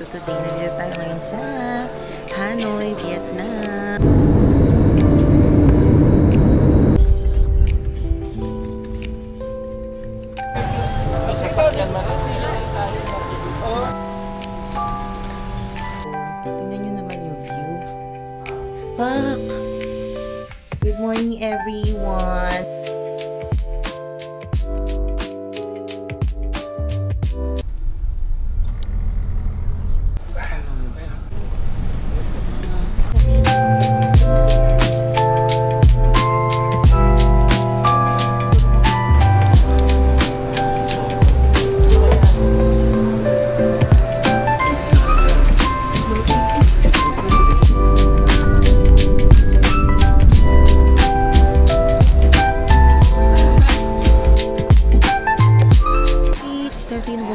So today, nandito tayo ngayon sa Hanoi, Vietnam. Tingnan nyo naman yung view. Pak! Good morning, everyone!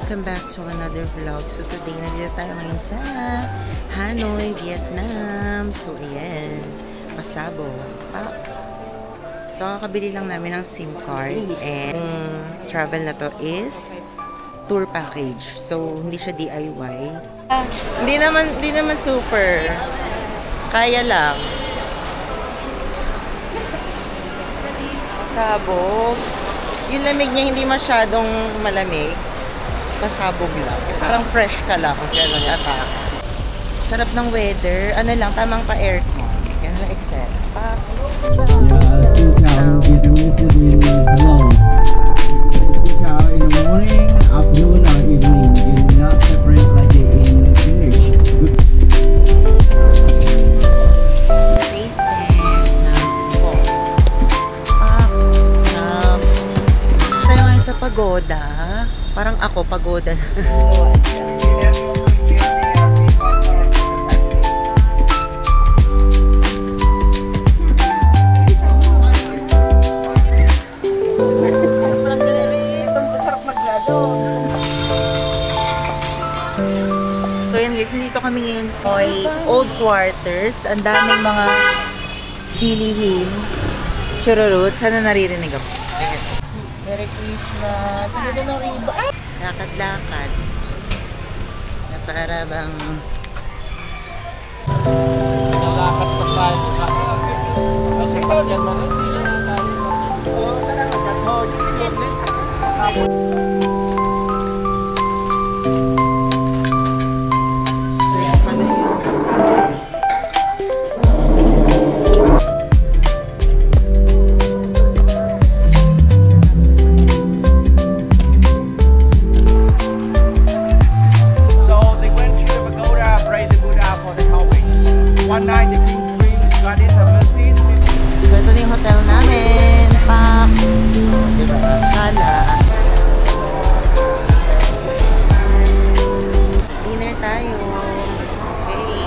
Welcome back to another vlog. So today, nandito tayo ngayon sa Hanoi, Vietnam. So ayan, pasabog. So kakabili lang namin ng SIM card. And travel na to is tour package. So hindi siya DIY. Hindi naman super. Kaya lang. Pasabog. Yung lamig niya hindi masyadong malamig. Pasabog lang. Parang fresh ka lang kung gano'n yata. Sarap ng weather. Ano lang, tamang pa-aircon. Yan na excel. Xin chào Vietnamese in hello. Xin chào in the morning, afternoon or evening. You do not separate like in English. Taste test ng po. Sarap. Tayo ngayon sa pagoda. Parang ako, pagoda na. So yan guys, dito kami ngayon sa old quarters. Ang daming mga bilihin. Chururut. Sana naririnig ako. Merry Christmas! Ang ganda ng riba! Lakad-lakad. Na para bang... Lakad pa tayo. Kasi sakyan mo lang sila na tayo. Oo, talaga. So ito na yung hotel namin. Pak! Diba? Kala. Dinner tayo. Okay.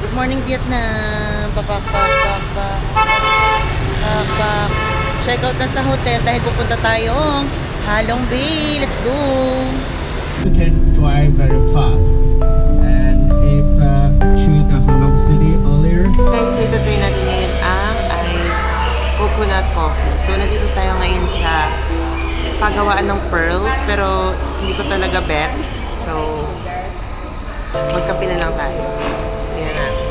Good morning, Vietnam. Papak. Check out na sa hotel dahil pupunta tayong Halong Bay. Let's go! You can drive very fast. And if to the Halong City earlier. Okay, so ito try natin ngayon ang ice coconut coffee. So nandito tayo ngayon sa pagawaan ng pearls pero hindi ko talaga bet. So magkape na lang tayo. Tingnan natin.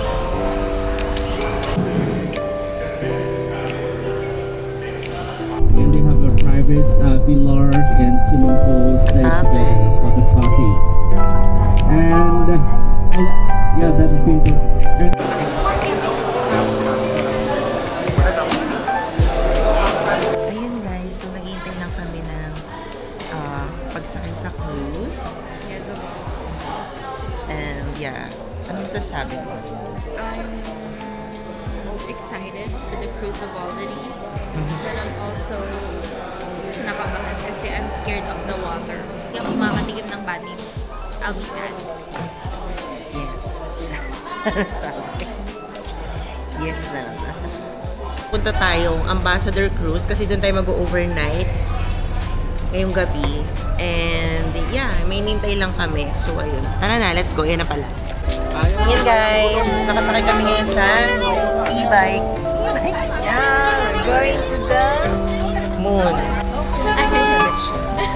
And they have a private villa and swimming pool stay together for the party. And yeah, that's been Ayan guys, so naghihintay lang kami ng pagsakay sa cruise. Yes, of course. And yeah, ano masasabi mo? I'm excited for the cruise of Already, but I'm also nakabahan kasi I'm scared of the water. Hindi ako makatikim ng badminton. I'll be sad. Yes. Yes na lang. Punta tayong Ambassador Cruise kasi doon tayo mag-overnight ngayong gabi. And yeah, may nintay lang kami. So ayun. Tara na, let's go. Yan na pala. Yan guys, nakasakay kami ngayon sa e-bike. Yeah, we're going to the Moon. I Sa beach.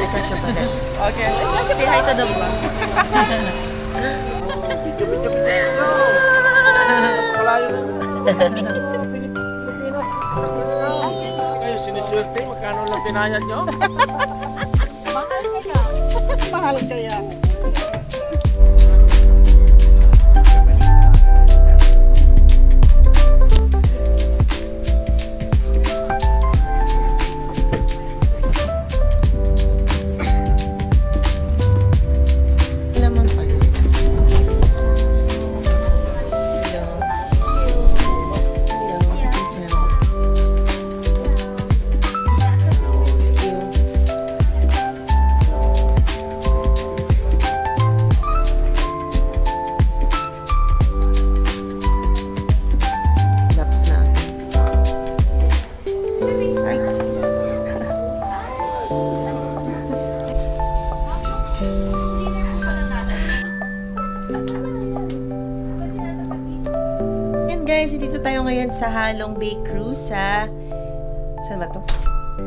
kasya pala siya. Okay. Say hi to the vlog. Malayo na. Pilipino. Kayo siniswerte, magkano lang pinayad nyo? Mahal kaya. Mahal kaya. Naman pala. Hello. Hello. Thank you. Laps na. Ay. Yan guys, dito tayo ngayon sa Halong Bay Cruise sa... Saan ba to?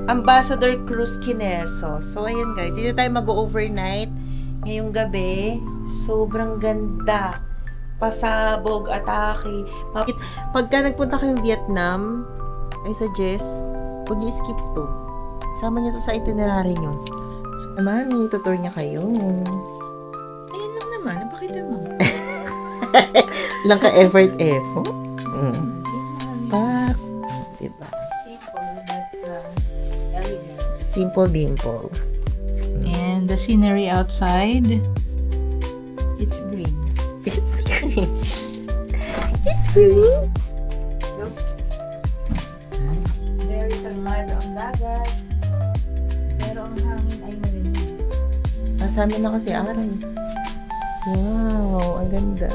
Ambassador Cruise Kineso. So ayan guys, dito tayo mag-overnight ngayong gabi. Sobrang ganda. Pasabog, atake. Pagka nagpunta kayong Vietnam, I suggest, huwag niyo skip to. Sama niyo to sa itinerary niyo. So, mami, tutor niya kayo. Ayun lang naman, napakita mo. Lang ka effort. Pak. Diba? Simple dimple. And the scenery outside, it's green. It's green. It's green. Very kalmado ang dagat. Pero ang hangin ay marinig. Sa amin na kasi aral. Wow, ang ganda.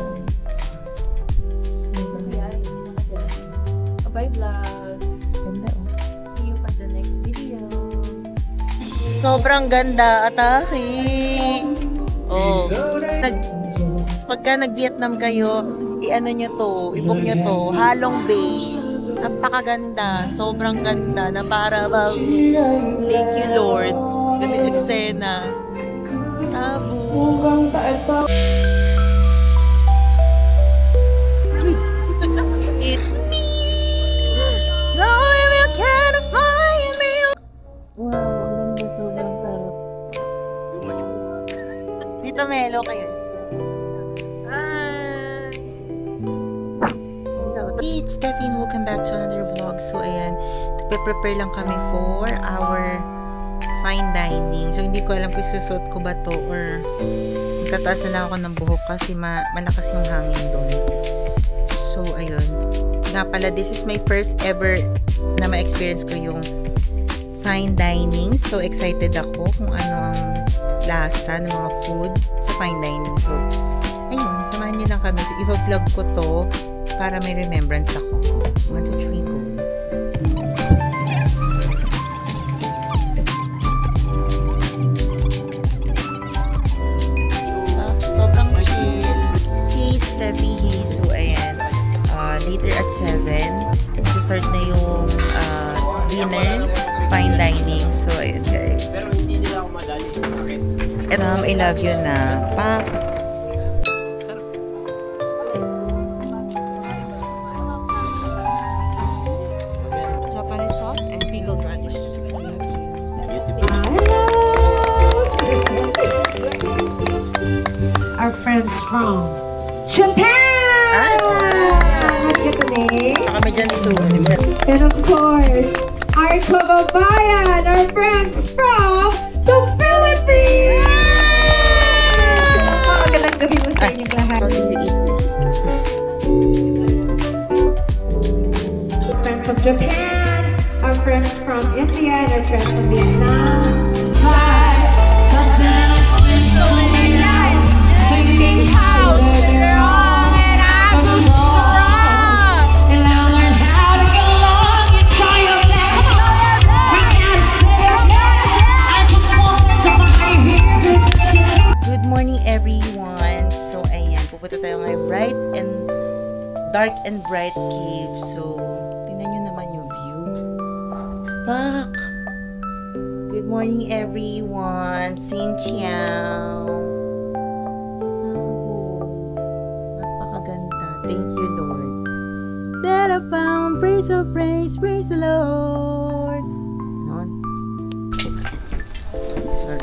Bye vlog. Ganda oh. See you for the next video. Sobrang ganda, atake. Oh. Pagka nag-Vietnam kayo, i-ano nyo to, i-book nyo to, Halong Bay. Napakaganda, sobrang ganda, na para bang, thank you Lord. Ganda yung eksena. Sabo. It's me. So if you can't find me. Wow, ang ganda, sobrang sarap. Dito Melo kayo. Hi! It's Steffi. Welcome back to another vlog. So ayan, prepare lang kami for our fine dining. So hindi ko alam kung susuot ko ba to or magtataas na lang ako ng buhok kasi malakas yung hangin doon. So ayun. Nga pala, this is my first ever na ma-experience ko yung fine dining. So excited ako kung ano ang lasa ng mga food sa fine dining. So ayun, samahan nyo lang kami. So i-vlog ko to para may remembrance ako. 1, 2, 3, go. Sobrang chill. Hey, it's Steffi. So ayan, later at 7, start na yung dinner, fine dining. So ayun guys. Pero hindi nila ako madali. I love you na. Pa. Japanese sauce and pickled radish. Our friends from Japan! Ay! Magkatanig. Kami dyan soon. And of course, our kababayan, our friends from the Philippines! Magandang gabi mo sa inyong lahat. How do you eat this? Friends from Japan, our friends from India, and our friends from Vietnam. But then I spent so many nights thinking how to get wrong, and I grew strong, and I learned how to get along. You saw your back, bring out a spare. I just wanted to buy here. Good morning everyone. So ayan, pupunta tayo ngayon dark and bright cave. So tingnan nyo naman yung view. Pak! Good morning everyone. Ayan, Xinjiao. Napakaganda. Thank you, Lord. That I found praise of praise the Lord. Ganon. Sorry.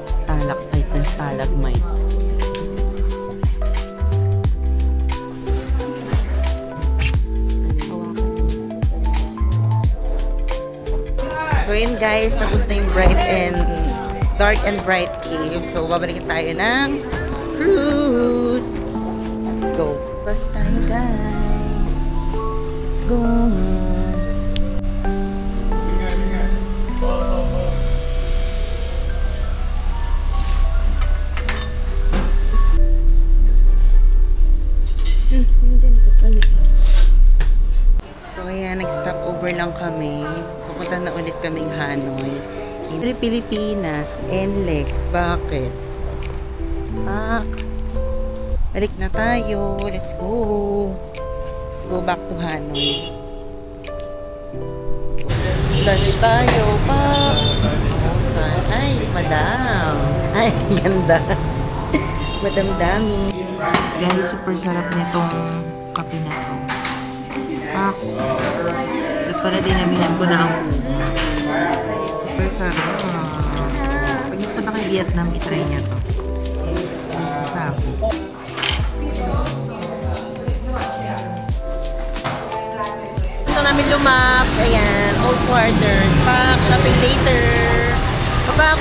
Stalactites and stalagmites. So yun guys, tapos na yung dark and bright cave. So babalikin tayo ng cruise. Let's go. Bus tayo guys. Let's go. So ayan, nag-stop over lang kami. Pupunta na ulit kaming Hanoi. Entre Pilipinas, NLEX. Bakit? Balik na tayo. Let's go. Let's go back to Hanoi. Lunch tayo, Pak. Ay, madam. Ay, ganda. Madam Dami. Guys, super sarap nitong kape na to. Pak. At pala dinamihan ko na ang puno. Super sarap. Pag nagpunta kay Vietnam, itry niya to. Masarap. Gusto namin lumaps. Ayan, old quarters. Pak, shopping later. Bak.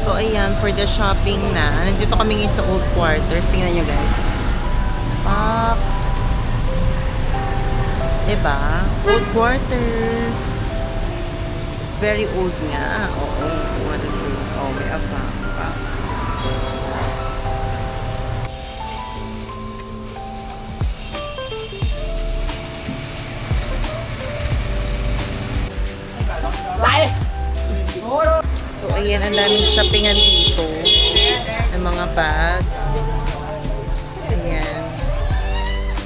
So, ayan, for the shopping na. Nandito kami ngayon sa old quarters. Tingnan nyo, guys. Pak. Diba? Old quarters. Very old nga. Oo. Oh, may afang. Pak. So, ayan, ang daming shoppingan dito. Ng mga bags. Ayan.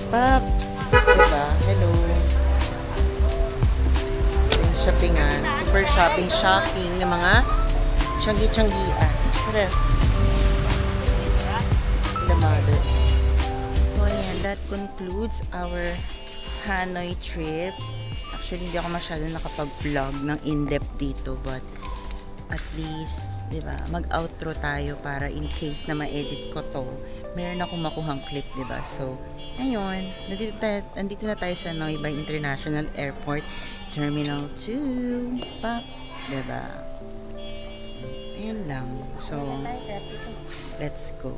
Pak. Diba? Hello. Ayan, shoppingan. Super shopping ng mga tiyanggi-tiyanggian. Tres. The mother. So, ayan, that concludes our Hanoi trip. Actually, hindi ako masyado nakapag-vlog ng in-depth dito, but at least, di ba, mag-outro tayo para in case na ma-edit ko to, meron akong makuhang clip, di ba? So, ayun, nandito na tayo sa Nui Bai International Airport, Terminal 2, pa, di ba? Ayun lang. So, let's go.